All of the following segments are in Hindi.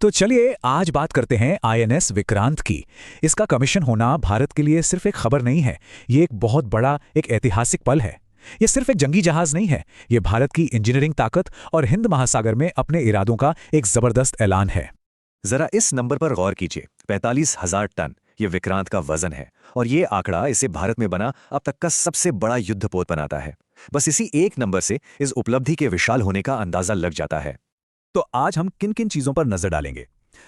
तो चलिए आज बात करते हैं आईएनएस विक्रांत की। इसका कमीशन होना भारत के लिए सिर्फ एक खबर नहीं है, ये एक बहुत बड़ा एक ऐतिहासिक पल है। ये सिर्फ एक जंगी जहाज नहीं है, ये भारत की इंजीनियरिंग ताकत और हिंद महासागर में अपने इरादों का एक जबरदस्त ऐलान है। जरा इस नंबर पर गौर कीजिए। 45,000 टन ये विक्रांत का वजन है और ये आंकड़ा इसे भारत में बना अब तक का सबसे बड़ा युद्धपोत बनाता है। बस इसी एक नंबर से इस उपलब्धि के विशाल होने का अंदाजा लग जाता है। तो आज हम किन किन चीजों पर नजर डालेंगे।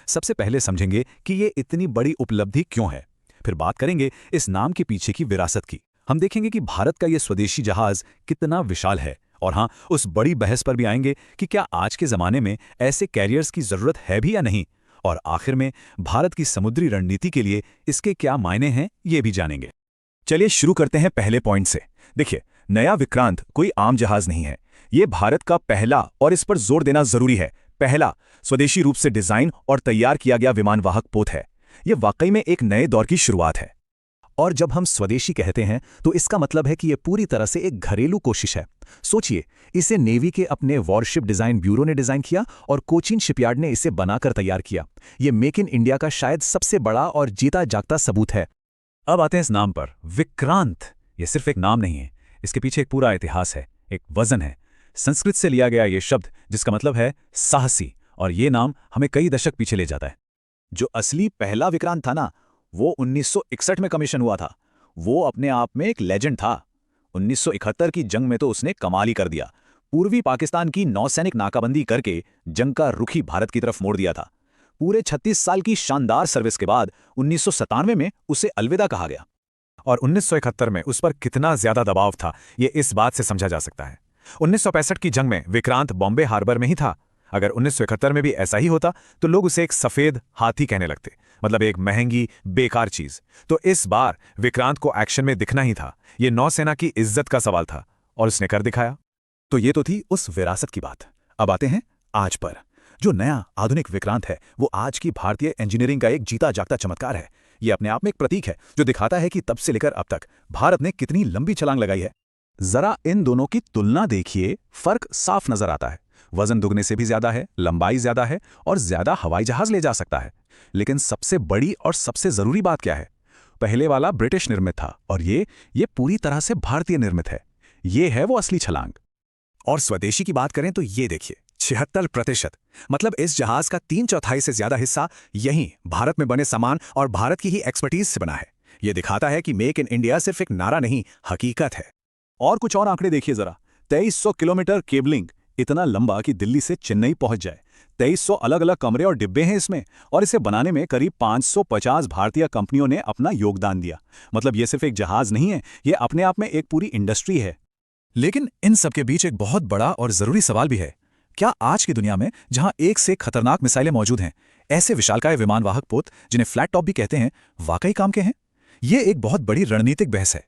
सबसे पहले समझेंगे कि ये इतनी बड़ी उपलब्धि क्यों है। फिर बात करेंगे इस नाम के पीछे की विरासत की। हम देखेंगे कि भारत का ये स्वदेशी जहाज कितना विशाल है। और हाँ, उस बड़ी बहस पर भी आएंगे कि क्या आज के जमाने में ऐसे कैरियर्स की जरूरत है भी या नहीं। और आखिर में भारत की समुद्री रणनीति के लिए इसके क्या मायने हैं, ये भी जानेंगे। चलिए शुरू करते हैं पहले पॉइंट से। देखिए, नया विक्रांत कोई आम जहाज नहीं है। ये भारत का पहला, और इस पर जोर देना जरूरी है, पहला स्वदेशी रूप से डिजाइन और तैयार किया गया विमानवाहक पोत है। यह वाकई में एक नए दौर की शुरुआत है। और जब हम स्वदेशी कहते हैं तो इसका मतलब है कि यह पूरी तरह से एक घरेलू कोशिश है। सोचिए, इसे नेवी के अपने वॉरशिप डिजाइन ब्यूरो ने डिजाइन किया और कोचीन शिपयार्ड ने इसे बनाकर तैयार किया। यह मेक इन इंडिया का शायद सबसे बड़ा और जीता जागता सबूत है। अब आते हैं इस नाम पर, विक्रांत। यह सिर्फ एक नाम नहीं है, इसके पीछे एक पूरा इतिहास है, एक वजन है। संस्कृत से लिया गया ये शब्द जिसका मतलब है साहसी, और ये नाम हमें कई दशक पीछे ले जाता है। जो असली पहला विक्रांत था ना, वो 1961 में कमीशन हुआ था। वो अपने आप में एक लेजेंड था। 1971 की जंग में तो उसने कमाल ही कर दिया। पूर्वी पाकिस्तान की नौसैनिक नाकाबंदी करके जंग का रुख ही भारत की तरफ मोड़ दिया था। पूरे 36 साल की शानदार सर्विस के बाद 1997 में उसे अलविदा कहा गया। और 1971 में उस पर कितना ज्यादा दबाव था, ये इस बात से समझा जा सकता है। 1965 की जंग में विक्रांत बॉम्बे हार्बर में ही था। अगर 1971 में भी ऐसा ही होता तो लोग उसे एक सफेद हाथी कहने लगते, मतलब एक महंगी बेकार चीज। तो इस बार विक्रांत को एक्शन में दिखना ही था। यह नौसेना की इज्जत का सवाल था और उसने कर दिखाया। तो ये तो थी उस विरासत की बात। अब आते हैं आज पर। जो नया आधुनिक विक्रांत है वो आज की भारतीय इंजीनियरिंग का एक जीता जागता चमत्कार है। यह अपने आप में एक प्रतीक है जो दिखाता है कि तब से लेकर अब तक भारत ने कितनी लंबी छलांग लगाई है। जरा इन दोनों की तुलना देखिए, फर्क साफ नजर आता है। वजन दुगने से भी ज्यादा है, लंबाई ज्यादा है और ज्यादा हवाई जहाज ले जा सकता है। लेकिन सबसे बड़ी और सबसे जरूरी बात क्या है? पहले वाला ब्रिटिश निर्मित था और ये पूरी तरह से भारतीय निर्मित है। ये है वो असली छलांग। और स्वदेशी की बात करें तो ये देखिए, 76%, मतलब इस जहाज का 3/4 से ज्यादा हिस्सा यहीं भारत में बने सामान और भारत की ही एक्सपर्टीज से बना है। यह दिखाता है कि मेक इन इंडिया सिर्फ एक नारा नहीं, हकीकत है। और कुछ और आंकड़े देखिए जरा। 2300 किलोमीटर केबलिंग, इतना लंबा कि दिल्ली से चेन्नई पहुंच जाए। 2300 अलग अलग कमरे और डिब्बे हैं इसमें, और इसे बनाने में करीब 550 भारतीय कंपनियों ने अपना योगदान दिया। मतलब ये सिर्फ एक जहाज नहीं है, ये अपने आप में एक पूरी इंडस्ट्री है। लेकिन इन सब के बीच एक बहुत बड़ा और जरूरी सवाल भी है। क्या आज की दुनिया में, जहां एक से एक खतरनाक मिसाइलें मौजूद हैं, ऐसे विशालकाय विमानवाहक पोत जिन्हें फ्लैट टॉप भी कहते हैं, वाकई काम के हैं? ये एक बहुत बड़ी रणनीतिक बहस है।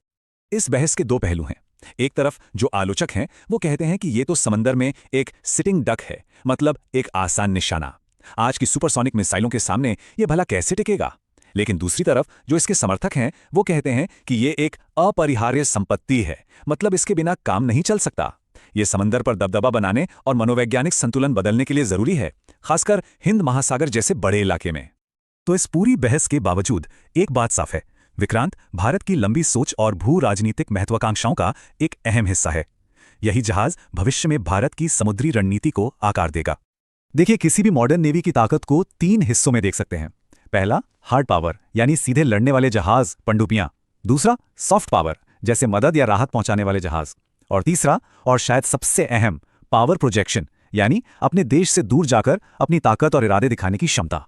इस बहस के दो पहलू हैं। एक तरफ जो आलोचक हैं वो कहते हैं कि ये तो समंदर में एक सिटिंग डक है, मतलब एक आसान निशाना। आज की सुपरसोनिक मिसाइलों के सामने ये भला कैसे टिकेगा? लेकिन दूसरी तरफ जो इसके समर्थक हैं वो कहते हैं कि ये एक अपरिहार्य संपत्ति है, मतलब इसके बिना काम नहीं चल सकता। ये समंदर पर दबदबा बनाने और मनोवैज्ञानिक संतुलन बदलने के लिए जरूरी है, खासकर हिंद महासागर जैसे बड़े इलाके में। तो इस पूरी बहस के बावजूद एक बात साफ है, विक्रांत भारत की लंबी सोच और भू राजनीतिक महत्वाकांक्षाओं का एक अहम हिस्सा है। यही जहाज भविष्य में भारत की समुद्री रणनीति को आकार देगा। देखिए, किसी भी मॉडर्न नेवी की ताकत को 3 हिस्सों में देख सकते हैं। पहला, हार्ड पावर, यानी सीधे लड़ने वाले जहाज, पनडुब्बियां। दूसरा, सॉफ्ट पावर, जैसे मदद या राहत पहुंचाने वाले जहाज। और तीसरा, और शायद सबसे अहम, पावर प्रोजेक्शन, यानी अपने देश से दूर जाकर अपनी ताकत और इरादे दिखाने की क्षमता।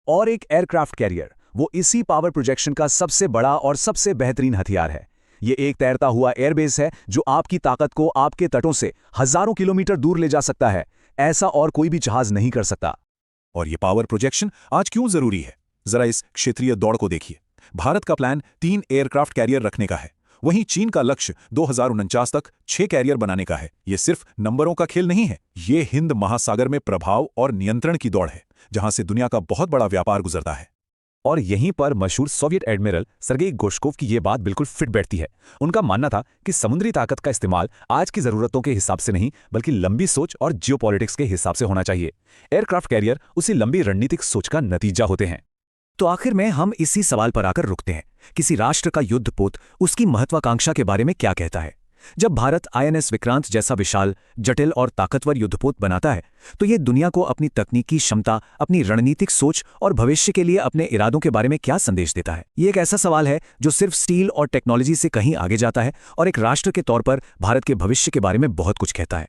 और एक एयरक्राफ्ट कैरियर, वो इसी पावर प्रोजेक्शन का सबसे बड़ा और सबसे बेहतरीन हथियार है। ये एक तैरता हुआ एयरबेस है जो आपकी ताकत को आपके तटों से हजारों किलोमीटर दूर ले जा सकता है। ऐसा और कोई भी जहाज नहीं कर सकता। और ये पावर प्रोजेक्शन आज क्यों जरूरी है? जरा इस क्षेत्रीय दौड़ को देखिए। भारत का प्लान 3 एयरक्राफ्ट कैरियर रखने का है, वहीं चीन का लक्ष्य 2049 तक 6 कैरियर बनाने का है। ये सिर्फ नंबरों का खेल नहीं है, ये हिंद महासागर में प्रभाव और नियंत्रण की दौड़ है, जहां से दुनिया का बहुत बड़ा व्यापार गुजरता है। और यहीं पर मशहूर सोवियत एडमिरल सर्गेई गोर्शकोव की ये बात बिल्कुल फिट बैठती है। उनका मानना था कि समुद्री ताकत का इस्तेमाल आज की ज़रूरतों के हिसाब से नहीं, बल्कि लंबी सोच और जियोपॉलिटिक्स के हिसाब से होना चाहिए। एयरक्राफ्ट कैरियर उसी लंबी रणनीतिक सोच का नतीजा होते हैं। तो आखिर में हम इसी सवाल पर आकर रुकते हैं, किसी राष्ट्र का युद्धपोत उसकी महत्वाकांक्षा के बारे में क्या कहता है। जब भारत INS विक्रांत जैसा विशाल, जटिल और ताकतवर युद्धपोत बनाता है, तो ये दुनिया को अपनी तकनीकी क्षमता, अपनी रणनीतिक सोच और भविष्य के लिए अपने इरादों के बारे में क्या संदेश देता है। ये एक ऐसा सवाल है जो सिर्फ स्टील और टेक्नोलॉजी से कहीं आगे जाता है और एक राष्ट्र के तौर पर भारत के भविष्य के बारे में बहुत कुछ कहता है।